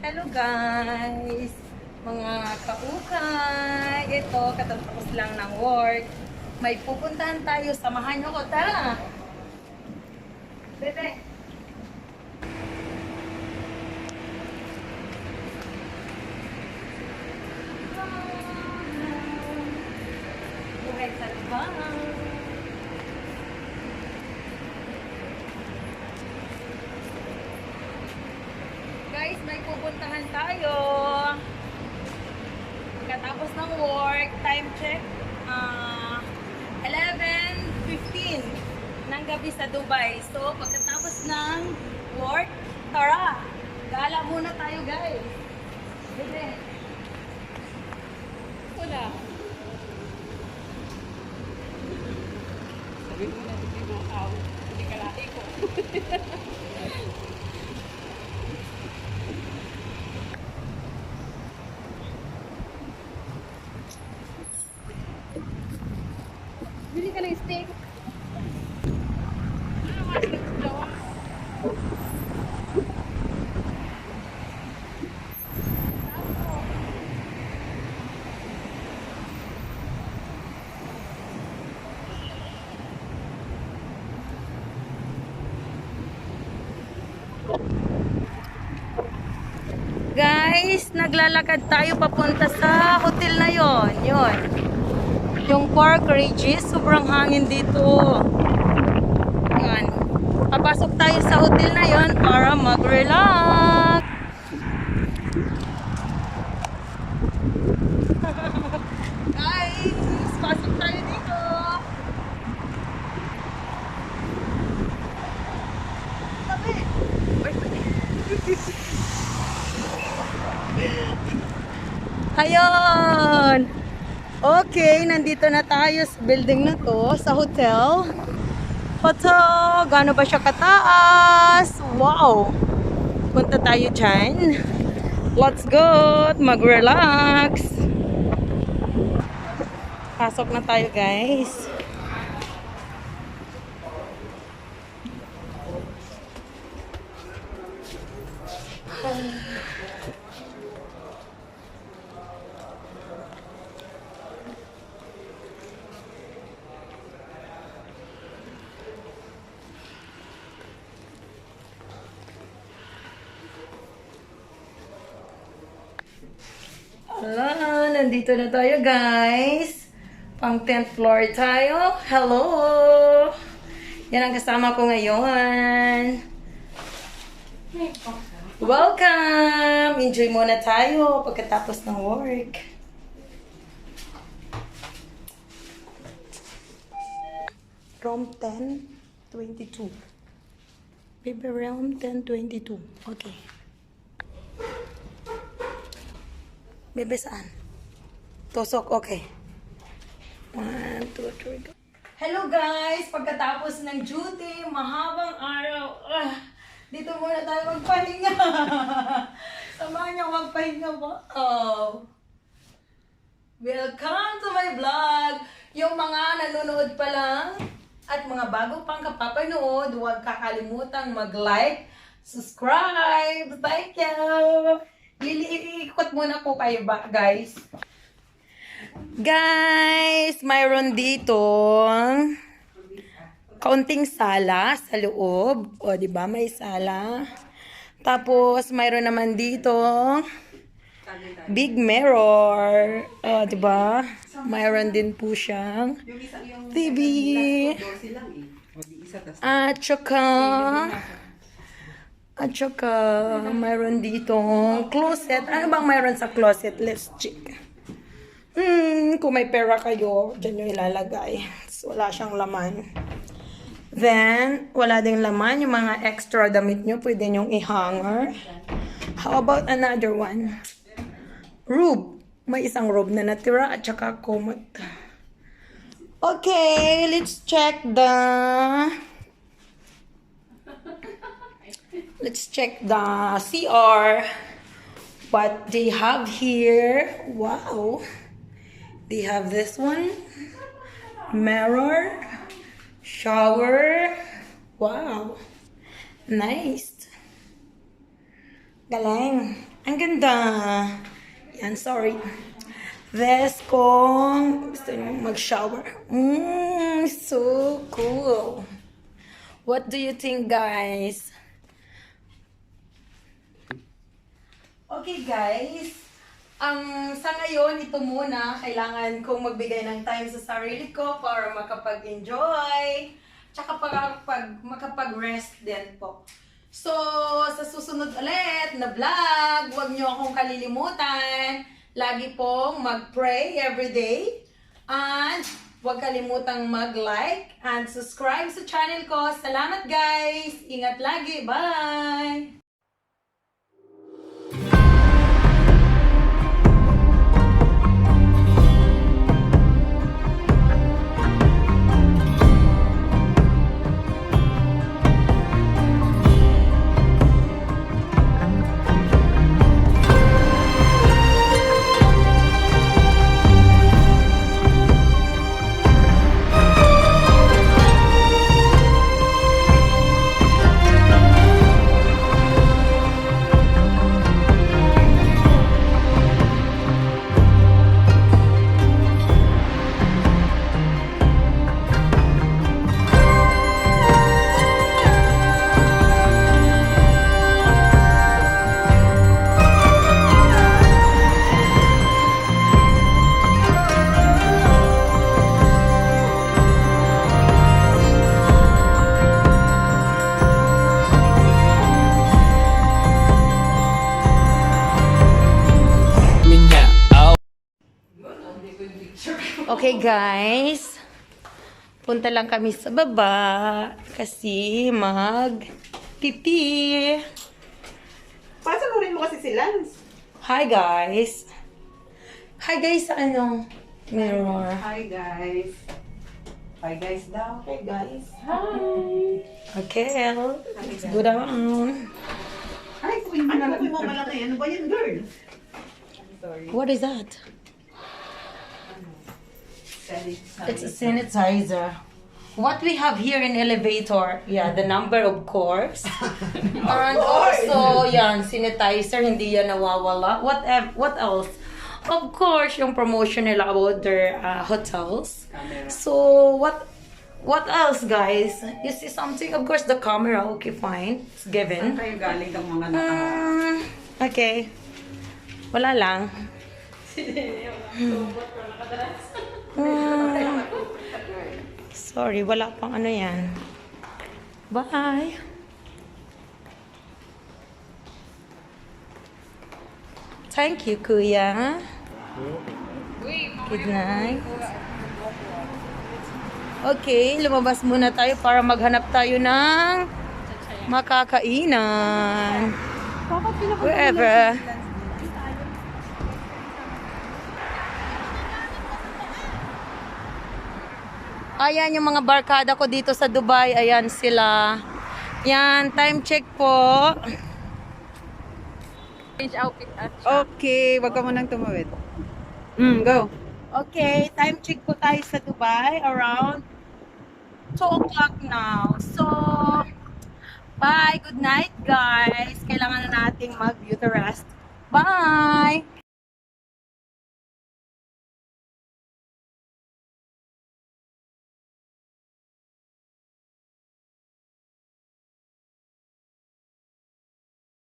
Hello guys! Mga kaukay! Ito, katatapos lang ng work. May pupuntahan tayo. Samahan nyo ko. Tara! Bebe! Buhay sa libang! Guys, may pupuntahan tayo. Pagkatapos ng work, time check, 11:15 ng gabi sa Dubai. So, pagkatapos ng work, tara! Gala muna tayo, guys. Bebe. Wala. Sabi mo na, hindi mo out. Hindi ka laki ko. Bili ka ng steak. Guys, naglalakad tayo papunta sa hotel na yon. Yon. Yung Park Regis, sobrang hangin dito. Yan. Papasok tayo sa hotel na yon para mag-relax. Guys, pasok tayo dito. Tabi. Ayun! Okay, nandito na tayo sa building na to, sa hotel. Hotel, gaano ba siya kataas? Wow! Punta tayo dyan. Let's go! Mag-relax! Pasok na tayo, guys. Hello, nandito na tayo guys. Pang 10th floor tayo. Hello! Yan ang kasama ko ngayon. Welcome! Enjoy muna tayo pagkatapos ng work. Room 1022. Baby room 1022. Okay. Bebe, saan? Tusok, okay. 1, 2, 3, go. Hello guys! Pagkatapos ng duty, mahabang araw. Dito muna tayo magpahinga. Samahan niyo magpahinga ba? Oh. Welcome to my vlog! Yung mga nanonood pa lang at mga bago pang kapapanood, huwag kakalimutang mag-like, subscribe. Thank you! Iikot muna po kayo ba, guys? Guys, mayroon dito kaunting sala sa loob. O, di ba? May sala. Tapos, mayroon naman dito big mirror. O, di ba? Mayroon din po siyang TV. At saka, mayroon ditong closet. Ano bang mayroon sa closet? Let's check. Kung may pera kayo, dyan nyo ilalagay. So, wala siyang laman. Then, wala ding laman. Yung mga extra damit nyo, pwede nyong i-hanger. How about another one? Robe. May isang robe na natira at saka commode. Okay, let's check the CR. What they have here. Wow. They have this one. Mirror. Shower. Wow. Nice. Galing. Ang ganda. Yan, sorry. This kung gusto nyo mag-shower. So cool. What do you think, guys? Okay, guys. Sa ngayon, ito muna. Kailangan kong magbigay ng time sa sarili ko para makapag-enjoy. Tsaka para makapag-rest din po. So, sa susunod ulit na vlog, huwag nyo akong kalilimutan. Lagi pong mag-pray everyday. And huwag kalimutang mag-like and subscribe sa channel ko. Salamat guys! Ingat lagi! Bye! Okay guys, punta lang kami sa baba kasi mag-pipi. Pasalurin mo kasi si Lance. Hi guys. Hi guys sa ano? Mirror. Hi guys. Hi guys daw. Hi guys. Hi. Okay, let's go down. Ay, kuwi mo na lang. Kuwi mo malaki. Ano ba yan, girl? I'm sorry. What is that? Sanitizer. It's a sanitizer. What we have here in elevator, yeah, the number of course. And also, yan, sanitizer, hindi yan nawawala. What else? Of course, yung promotion nila about their hotels. Camera. So, what else, guys? You see something? Of course, the camera. Okay, fine. It's Saan given. kayo galing ng mga nakaharap? Okay. Wala lang. Sorry, wala pang ano yan. Bye! Thank you, Kuya. Good night. Okay, lumabas muna tayo para maghanap tayo ng makakainan. Wherever. Ayan yung mga barkada ko dito sa Dubai. Ayan sila. Yan, time check po. Change outfit at Okay, wag ka munang tumawid. Go. Okay, time check po tayo sa Dubai. Around 2 o'clock now. So, bye. Good night, guys. Kailangan na nating mag-beauty rest. Bye!